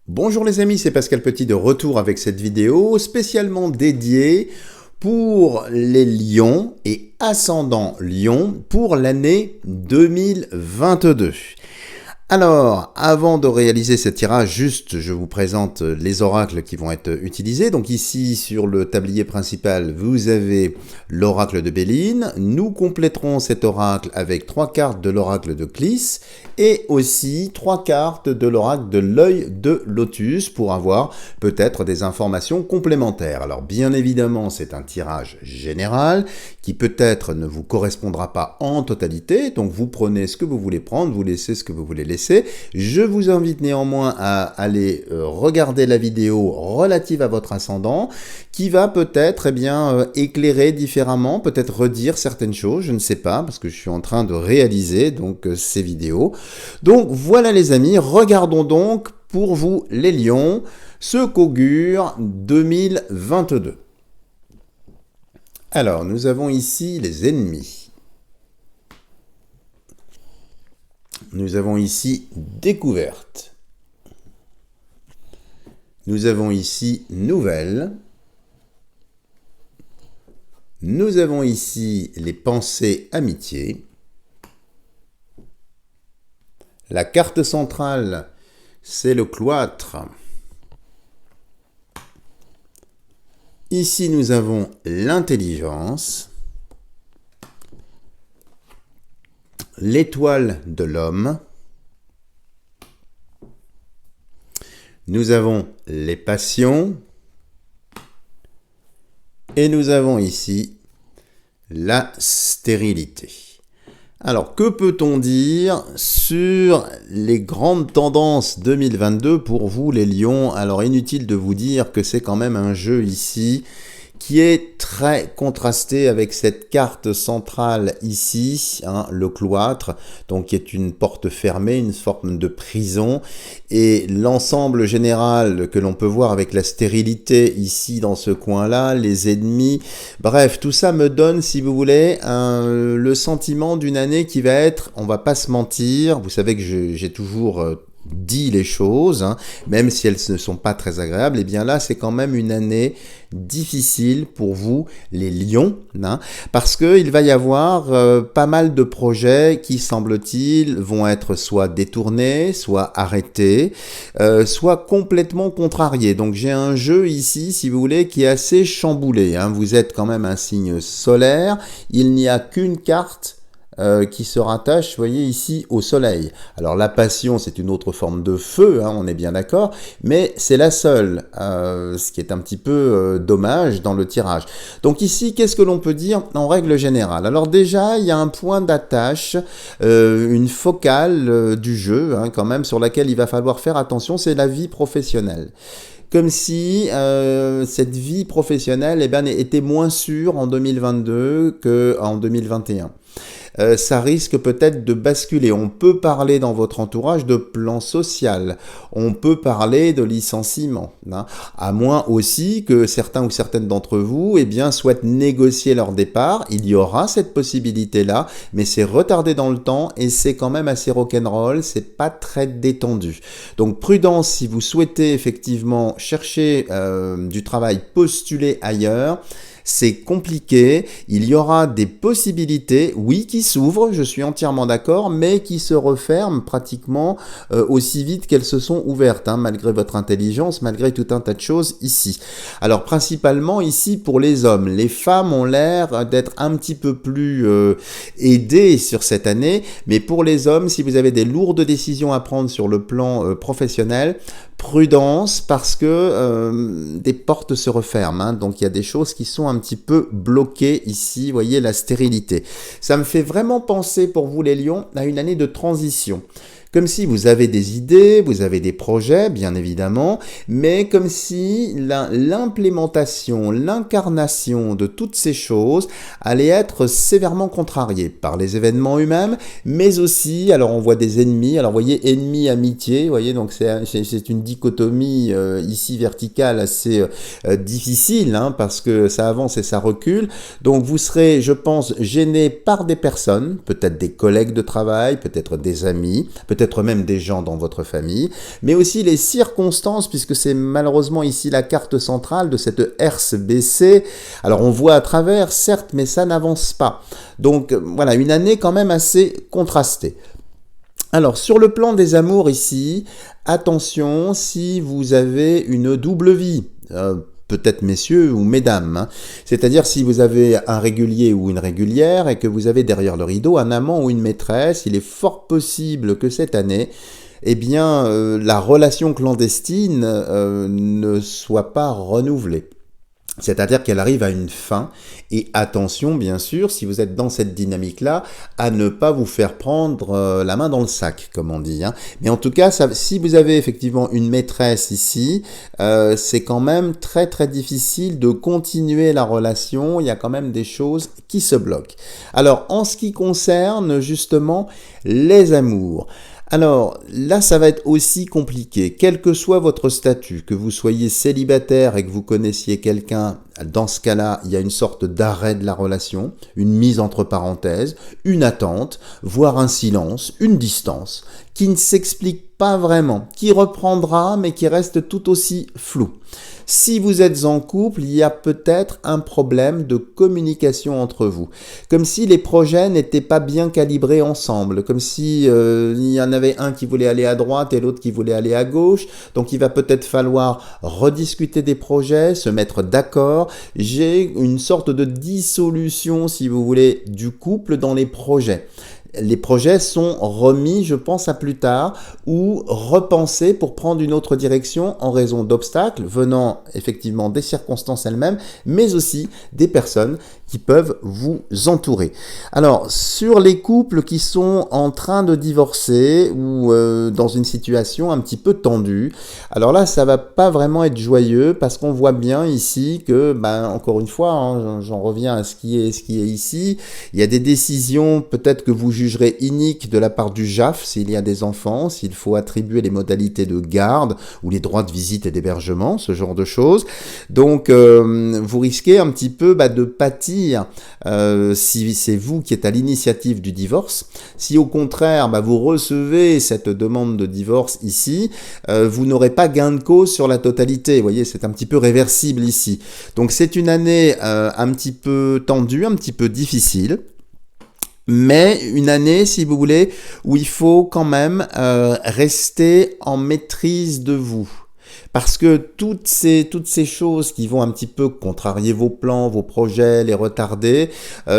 Bonjour les amis, c'est Pascal Petit de retour avec cette vidéo spécialement dédiée pour les lions et ascendants lions pour l'année 2022. Alors, avant de réaliser ce tirage, juste je vous présente les oracles qui vont être utilisés. Donc ici, sur le tablier principal, vous avez l'oracle de Béline. Nous compléterons cet oracle avec 3 cartes de l'oracle de Clis et aussi 3 cartes de l'oracle de l'œil de Lotus pour avoir peut-être des informations complémentaires. Alors bien évidemment, c'est un tirage général qui peut-être ne vous correspondra pas en totalité. Donc vous prenez ce que vous voulez prendre, vous laissez ce que vous voulez laisser. Je vous invite néanmoins à aller regarder la vidéo relative à votre ascendant qui va peut-être éclairer différemment, peut-être redire certaines choses, je ne sais pas, parce que je suis en train de réaliser donc ces vidéos. Donc voilà les amis, regardons donc pour vous les lions ce qu'augure 2022. Alors nous avons ici les ennemis. Nous avons ici découverte. Nous avons ici nouvelle. Nous avons ici les pensées amitié. La carte centrale, c'est le cloître. Ici, nous avons l'intelligence. L'étoile de l'homme. Nous avons les passions. Et nous avons ici la stérilité. Alors, que peut-on dire sur les grandes tendances 2022 pour vous les lions? Alors, inutile de vous dire que c'est quand même un jeu ici qui est très contrasté avec cette carte centrale ici, le cloître, donc qui est une porte fermée, une forme de prison, et l'ensemble général que l'on peut voir avec la stérilité ici dans ce coin-là, les ennemis, bref, tout ça me donne, si vous voulez, le sentiment d'une année qui va être, on va pas se mentir, vous savez que j'ai toujours dit les choses, même si elles ne sont pas très agréables, et bien là c'est quand même une année difficile pour vous les lions, parce qu'il va y avoir pas mal de projets qui semble-t-il vont être soit détournés, soit arrêtés, soit complètement contrariés. Donc j'ai un jeu ici, si vous voulez, qui est assez chamboulé. Vous êtes quand même un signe solaire, il n'y a qu'une carte qui se rattache, vous voyez ici, au soleil. Alors la passion, c'est une autre forme de feu, on est bien d'accord, mais c'est la seule, ce qui est un petit peu dommage dans le tirage. Donc ici, qu'est-ce que l'on peut dire en règle générale? Alors déjà, il y a un point d'attache, une focale du jeu, quand même, sur laquelle il va falloir faire attention, c'est la vie professionnelle. Comme si cette vie professionnelle était moins sûre en 2022 qu'en 2021. Ça risque peut-être de basculer. On peut parler dans votre entourage de plan social. On peut parler de licenciement. À moins aussi que certains ou certaines d'entre vous souhaitent négocier leur départ. Il y aura cette possibilité-là, mais c'est retardé dans le temps et c'est quand même assez rock'n'roll. C'est pas très détendu. Donc prudence si vous souhaitez effectivement chercher du travail, postuler ailleurs. C'est compliqué, il y aura des possibilités, oui, qui s'ouvrent, je suis entièrement d'accord, mais qui se referment pratiquement aussi vite qu'elles se sont ouvertes, malgré votre intelligence, malgré tout un tas de choses ici. Alors principalement ici pour les hommes, les femmes ont l'air d'être un petit peu plus aidées sur cette année, mais pour les hommes, si vous avez des lourdes décisions à prendre sur le plan professionnel, prudence parce que des portes se referment, donc il y a des choses qui sont un petit peu bloquées ici, vous voyez la stérilité. Ça me fait vraiment penser pour vous les lions à une année de transition. Comme si vous avez des idées, vous avez des projets, bien évidemment, mais comme si l'implémentation, l'incarnation de toutes ces choses allait être sévèrement contrariée par les événements eux-mêmes, mais aussi, alors on voit des ennemis, alors vous voyez, ennemis, amitié, vous voyez, donc c'est une dichotomie ici verticale assez difficile, parce que ça avance et ça recule, donc vous serez, je pense, gêné par des personnes, peut-être des collègues de travail, peut-être des amis, peut-être peut-être même des gens dans votre famille, mais aussi les circonstances, puisque c'est malheureusement ici la carte centrale de cette herse baissée. Alors on voit à travers, certes, mais ça n'avance pas. Donc voilà, une année quand même assez contrastée. Alors, sur le plan des amours ici, attention si vous avez une double vie, peut-être messieurs ou mesdames, hein. C'est-à-dire si vous avez un régulier ou une régulière et que vous avez derrière le rideau un amant ou une maîtresse, il est fort possible que cette année, eh bien, la relation clandestine ne soit pas renouvelée. C'est-à-dire qu'elle arrive à une fin, et attention bien sûr, si vous êtes dans cette dynamique-là, à ne pas vous faire prendre la main dans le sac, comme on dit, hein. Mais en tout cas, si vous avez effectivement une maîtresse ici, c'est quand même très très difficile de continuer la relation, il y a quand même des choses qui se bloquent. Alors, en ce qui concerne justement les amours, alors là, ça va être aussi compliqué. Quel que soit votre statut, que vous soyez célibataire et que vous connaissiez quelqu'un, dans ce cas-là, il y a une sorte d'arrêt de la relation, une mise entre parenthèses, une attente, voire un silence, une distance, qui ne s'explique pas vraiment, qui reprendra mais qui reste tout aussi flou. Si vous êtes en couple, il y a peut-être un problème de communication entre vous. Comme si les projets n'étaient pas bien calibrés ensemble. Comme si il y en avait un qui voulait aller à droite et l'autre qui voulait aller à gauche. Donc il va peut-être falloir rediscuter des projets, se mettre d'accord. J'ai une sorte de dissolution, si vous voulez, du couple dans les projets. Les projets sont remis, je pense, à plus tard ou repensés pour prendre une autre direction en raison d'obstacles venant effectivement des circonstances elles-mêmes, mais aussi des personnes qui peuvent vous entourer. Alors, sur les couples qui sont en train de divorcer ou dans une situation un petit peu tendue, alors là, ça va pas vraiment être joyeux parce qu'on voit bien ici que, encore une fois, hein, j'en reviens à ce qui est ici, il y a des décisions peut-être que vous jugerez iniques de la part du JAF s'il y a des enfants, s'il faut attribuer les modalités de garde ou les droits de visite et d'hébergement, ce genre de choses. Donc, vous risquez un petit peu de pâtir si c'est vous qui êtes à l'initiative du divorce. Si au contraire, vous recevez cette demande de divorce ici, vous n'aurez pas gain de cause sur la totalité. Vous voyez, c'est un petit peu réversible ici. Donc c'est une année un petit peu tendue, un petit peu difficile. Mais une année, si vous voulez, où il faut quand même rester en maîtrise de vous. Parce que toutes ces choses qui vont un petit peu contrarier vos plans, vos projets, les retarder,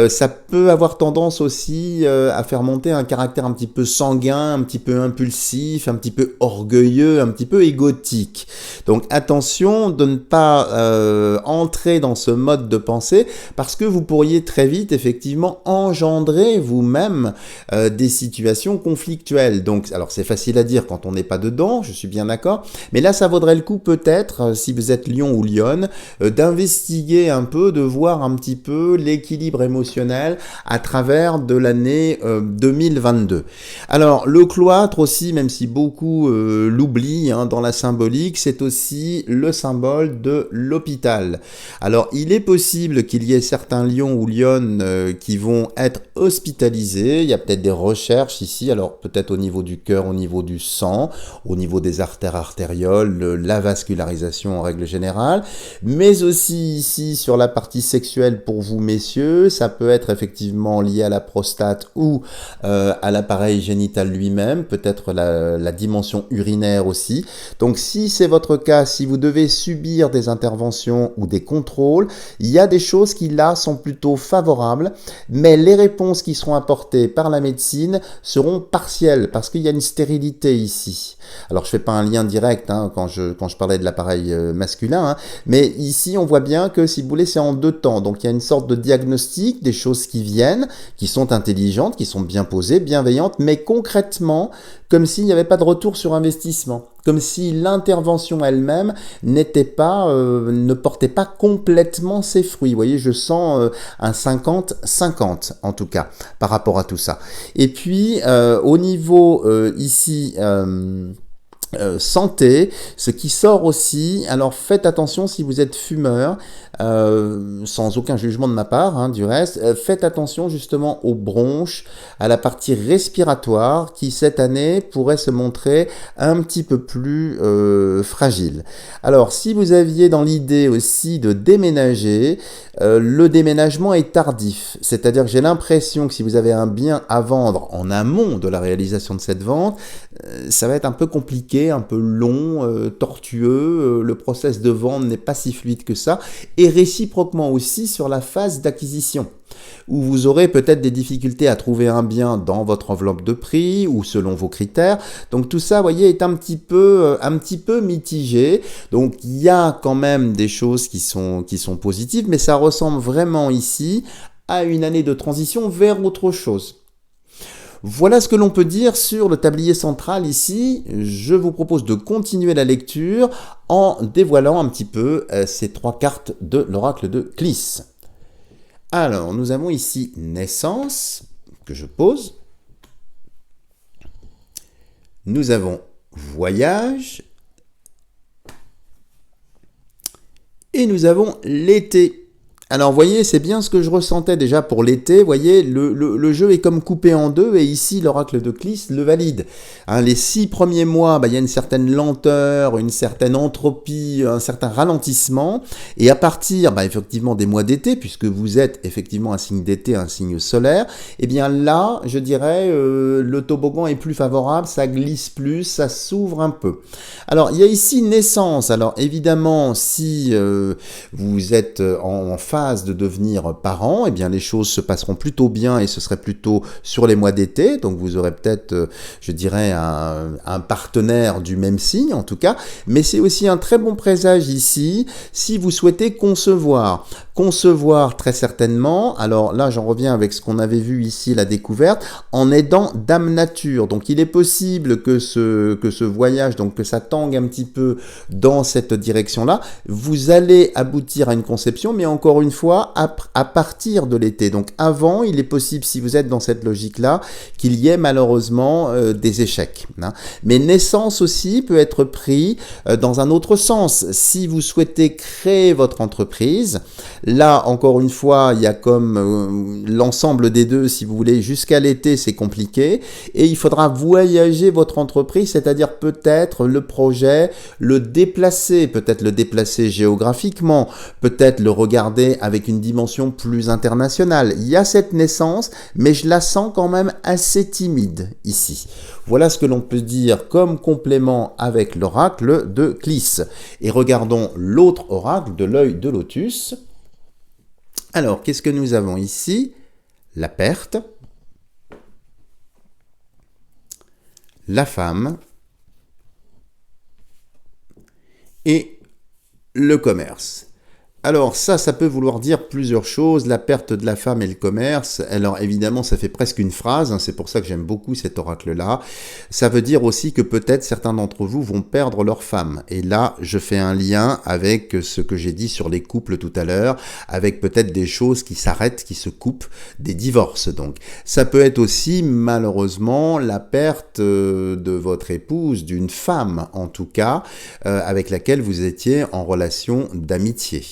ça peut avoir tendance aussi à faire monter un caractère un petit peu sanguin, un petit peu impulsif, un petit peu orgueilleux, un petit peu égotique. Donc attention de ne pas entrer dans ce mode de pensée parce que vous pourriez très vite effectivement engendrer vous-même des situations conflictuelles. Donc, alors c'est facile à dire quand on n'est pas dedans, je suis bien d'accord, mais là ça vaudrait le coup peut-être, si vous êtes lion ou lionne, d'investiguer un peu, de voir un petit peu l'équilibre émotionnel à travers de l'année 2022. Alors le cloître aussi, même si beaucoup l'oublient dans la symbolique, c'est aussi le symbole de l'hôpital. Alors il est possible qu'il y ait certains lions ou lionnes qui vont être hospitalisés, il y a peut-être des recherches ici, alors peut-être au niveau du cœur, au niveau du sang, au niveau des artères artérioles, la vascularisation en règle générale, mais aussi ici sur la partie sexuelle pour vous messieurs, ça peut être effectivement lié à la prostate ou à l'appareil génital lui-même, peut-être la dimension urinaire aussi. Donc si c'est votre cas, si vous devez subir des interventions ou des contrôles, il y a des choses qui là sont plutôt favorables, mais les réponses qui seront apportées par la médecine seront partielles parce qu'il y a une stérilité ici. Alors je fais pas un lien direct quand je parlais de l'appareil masculin, mais ici on voit bien que si vous voulez c'est en deux temps, donc il y a une sorte de diagnostic, des choses qui viennent, qui sont intelligentes, qui sont bien posées, bienveillantes, mais concrètement comme s'il n'y avait pas de retour sur investissement, comme si l'intervention elle-même ne portait pas complètement ses fruits. Vous voyez, je sens un 50-50 en tout cas par rapport à tout ça. Et puis au niveau ici santé, ce qui sort aussi. Alors faites attention si vous êtes fumeur, sans aucun jugement de ma part, hein, du reste, faites attention justement aux bronches, à la partie respiratoire qui cette année pourrait se montrer un petit peu plus fragile. Alors si vous aviez dans l'idée aussi de déménager, le déménagement est tardif, c'est-à-dire que j'ai l'impression que si vous avez un bien à vendre en amont de la réalisation de cette vente, ça va être un peu compliqué, un peu long, tortueux, le process de vente n'est pas si fluide que ça, et réciproquement aussi sur la phase d'acquisition, où vous aurez peut-être des difficultés à trouver un bien dans votre enveloppe de prix ou selon vos critères. Donc tout ça, vous voyez, est un petit peu mitigé. Donc il y a quand même des choses qui sont positives, mais ça ressemble vraiment ici à une année de transition vers autre chose. Voilà ce que l'on peut dire sur le tablier central ici. Je vous propose de continuer la lecture en dévoilant un petit peu ces 3 cartes de l'oracle de Clis. Alors, nous avons ici naissance, que je pose. Nous avons voyage. Et nous avons l'été. Alors, vous voyez, c'est bien ce que je ressentais déjà pour l'été. Vous voyez, le jeu est comme coupé en deux et ici, l'oracle de Clis le valide. Hein, les 6 premiers mois, il y a une certaine lenteur, une certaine entropie, un certain ralentissement. Et à partir, effectivement, des mois d'été, puisque vous êtes effectivement un signe d'été, un signe solaire, eh bien là, je dirais, le toboggan est plus favorable, ça glisse plus, ça s'ouvre un peu. Alors, il y a ici naissance. Alors, évidemment, si vous êtes en phase de devenir parent, eh bien les choses se passeront plutôt bien et ce serait plutôt sur les mois d'été. Donc vous aurez peut-être, je dirais, un partenaire du même signe en tout cas. Mais c'est aussi un très bon présage ici si vous souhaitez concevoir. Concevoir très certainement. Alors là, j'en reviens avec ce qu'on avait vu ici, la découverte, en aidant Dame Nature. Donc il est possible que ce voyage, donc que ça tangue un petit peu dans cette direction-là. Vous allez aboutir à une conception, mais encore une fois, à partir de l'été. Donc avant, il est possible, si vous êtes dans cette logique-là, qu'il y ait malheureusement des échecs. Hein. Mais naissance aussi peut être pris dans un autre sens. Si vous souhaitez créer votre entreprise, là, encore une fois, il y a comme l'ensemble des deux, si vous voulez, jusqu'à l'été, c'est compliqué. Et il faudra voyager votre entreprise, c'est-à-dire peut-être le projet, peut-être le déplacer géographiquement, peut-être le regarder avec une dimension plus internationale. Il y a cette naissance, mais je la sens quand même assez timide ici. Voilà ce que l'on peut dire comme complément avec l'oracle de Clis. Et regardons l'autre oracle de l'œil de lotus. Alors, qu'est-ce que nous avons ici? La perte, la femme et le commerce. Alors ça peut vouloir dire plusieurs choses, la perte de la femme et le commerce. Alors évidemment, ça fait presque une phrase, hein, c'est pour ça que j'aime beaucoup cet oracle-là. Ça veut dire aussi que peut-être certains d'entre vous vont perdre leur femme. Et là, je fais un lien avec ce que j'ai dit sur les couples tout à l'heure, avec peut-être des choses qui s'arrêtent, qui se coupent, des divorces donc. Ça peut être aussi, malheureusement, la perte de votre épouse, d'une femme en tout cas, avec laquelle vous étiez en relation d'amitié.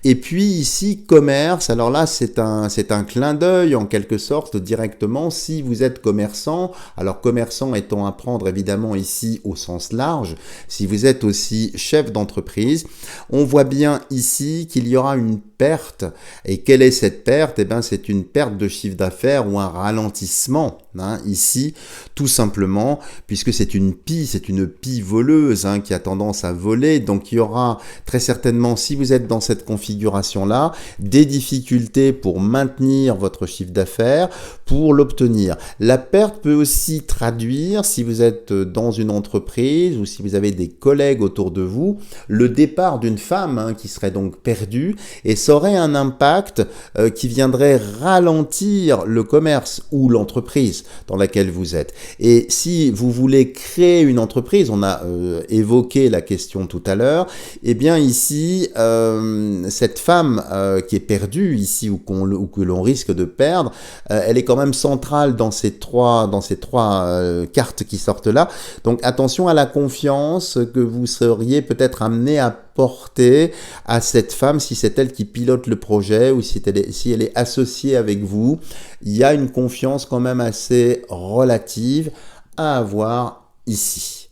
Et puis ici, commerce, alors là c'est un clin d'œil en quelque sorte directement si vous êtes commerçant, alors commerçant étant à prendre évidemment ici au sens large, si vous êtes aussi chef d'entreprise, on voit bien ici qu'il y aura une perte. Et quelle est cette perte? Eh bien c'est une perte de chiffre d'affaires ou un ralentissement, hein, ici, tout simplement, puisque c'est une pie voleuse hein, qui a tendance à voler, donc il y aura très certainement, si vous êtes dans cette configuration-là, des difficultés pour maintenir votre chiffre d'affaires, pour l'obtenir. La perte peut aussi traduire, si vous êtes dans une entreprise ou si vous avez des collègues autour de vous, le départ d'une femme hein, qui serait donc perdue, et ça aurait un impact qui viendrait ralentir le commerce ou l'entreprise. dans laquelle vous êtes. Et si vous voulez créer une entreprise, on a évoqué la question tout à l'heure, eh bien ici, cette femme qui est perdue ici ou que l'on risque de perdre, elle est quand même centrale dans ces trois cartes qui sortent là. Donc attention à la confiance que vous seriez peut-être amené à porter à cette femme si c'est elle qui pilote le projet ou si elle est associée avec vous. Il y a une confiance quand même assez relative à avoir ici.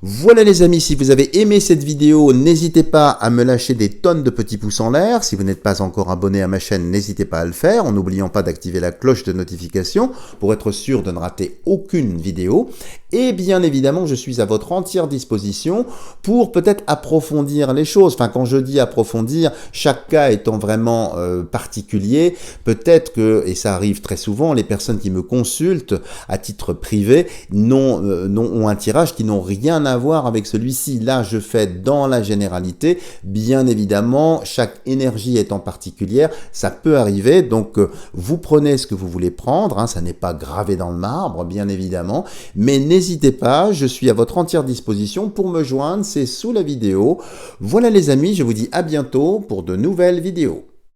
Voilà les amis, si vous avez aimé cette vidéo, n'hésitez pas à me lâcher des tonnes de petits pouces en l'air. Si vous n'êtes pas encore abonné à ma chaîne, n'hésitez pas à le faire, en n'oubliant pas d'activer la cloche de notification pour être sûr de ne rater aucune vidéo. Et bien évidemment, je suis à votre entière disposition pour peut-être approfondir les choses. Enfin, quand je dis approfondir, chaque cas étant vraiment particulier, peut-être que, et ça arrive très souvent, les personnes qui me consultent à titre privé ont un tirage qui n'ont rien à voir avec celui-ci. Là, je fais dans la généralité. Bien évidemment, chaque énergie étant particulière, ça peut arriver. Donc, vous prenez ce que vous voulez prendre. Hein, ça n'est pas gravé dans le marbre, bien évidemment. Mais n'hésitez pas, je suis à votre entière disposition pour me joindre. C'est sous la vidéo. Voilà les amis, je vous dis à bientôt pour de nouvelles vidéos.